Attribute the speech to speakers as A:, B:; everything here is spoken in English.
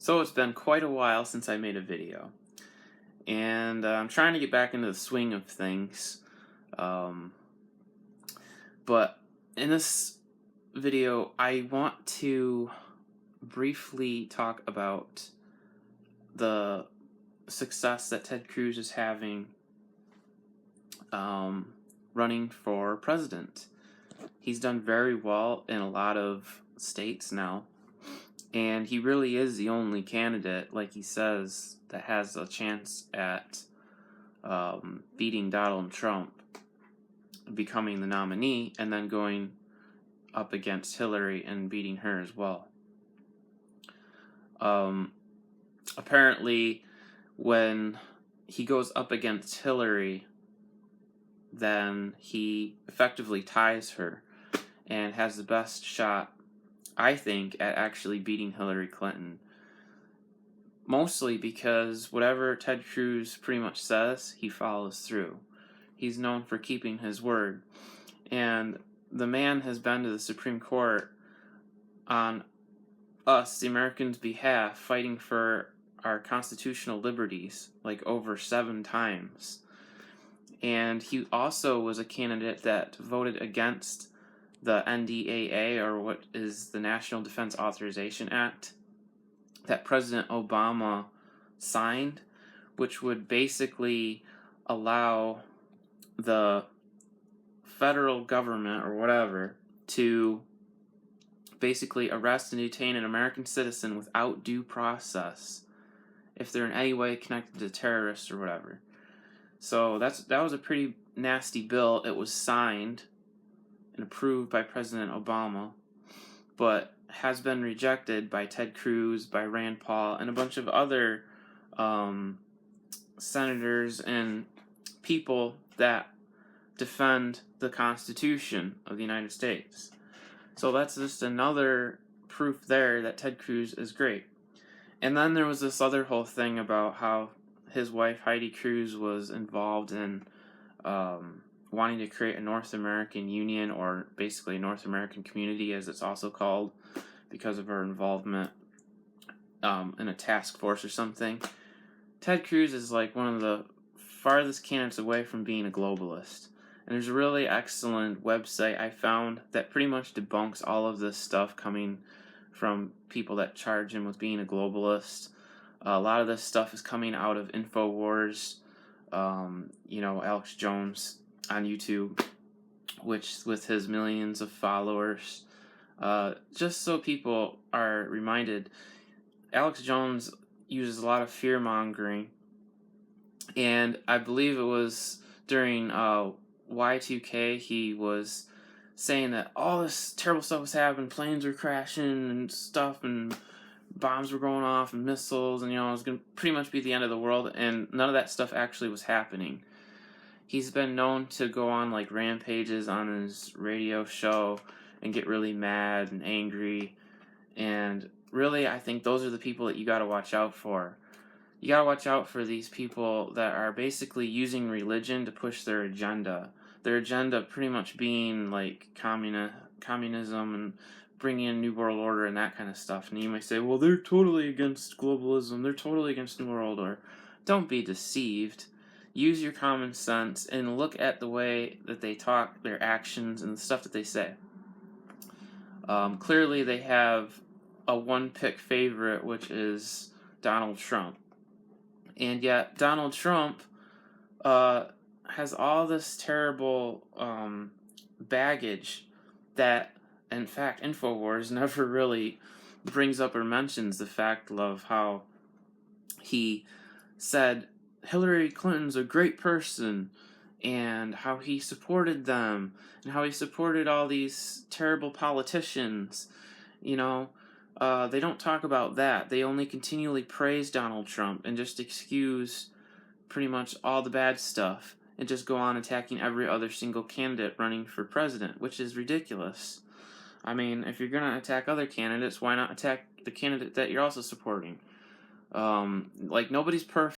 A: So it's been quite a while since I made a video, and I'm trying to get back into the swing of things. Um, but in this video, I want to briefly talk about the success that Ted Cruz is having running for president. He's done very well in a lot of states now. And he really is the only candidate, like he says, that has a chance at beating Donald Trump, becoming the nominee, and then going up against Hillary and beating her as well. Apparently, when he goes up against Hillary, then he effectively ties her and has the best shot, I think, at actually beating Hillary Clinton. Mostly because whatever Ted Cruz pretty much says, he follows through. He's known for keeping his word. And the man has been to the Supreme Court on us, the Americans' behalf, fighting for our constitutional liberties, like over 7 times. And he also was a candidate that voted against the NDAA, or what is the National Defense Authorization Act, that President Obama signed, which would basically allow the federal government or whatever to basically arrest and detain an American citizen without due process if they're in any way connected to terrorists or whatever. So that was a pretty nasty bill. It was signed and approved by President Obama, but has been rejected by Ted Cruz, by Rand Paul, and a bunch of other senators and people that defend the Constitution of the United States. So that's just another proof there that Ted Cruz is great. And then there was this other whole thing about how his wife Heidi Cruz was involved in wanting to create a North American Union, or basically a North American community as it's also called, because of her involvement in a task force or something. Ted Cruz is like one of the farthest candidates away from being a globalist. And there's a really excellent website I found that pretty much debunks all of this stuff coming from people that charge him with being a globalist. A lot of this stuff is coming out of InfoWars, Alex Jones on YouTube, which with his millions of followers. Just so people are reminded, Alex Jones uses a lot of fear-mongering, and I believe it was during Y2K he was saying that all this terrible stuff was happening, planes were crashing and stuff, and bombs were going off and missiles, and it was going to pretty much be the end of the world, and none of that stuff actually was happening. He's been known to go on like rampages on his radio show and get really mad and angry, and really I think those are the people that you got to watch out for. You got to watch out for these people that are basically using religion to push their agenda. Their agenda pretty much being like communism and bringing in New World Order and that kind of stuff. And you might say, well, they're totally against globalism. They're totally against New World Order. Don't be deceived. Use your common sense and look at the way that they talk, their actions, and the stuff that they say. Clearly, they have a one-pick favorite, which is Donald Trump. And yet, Donald Trump has all this terrible baggage that, in fact, InfoWars never really brings up or mentions the fact of how he said Hillary Clinton's a great person, and how he supported them, and how he supported all these terrible politicians. They don't talk about that. They only continually praise Donald Trump and just excuse pretty much all the bad stuff and just go on attacking every other single candidate running for president, which is ridiculous. I mean, if you're going to attack other candidates, why not attack the candidate that you're also supporting? Nobody's perfect.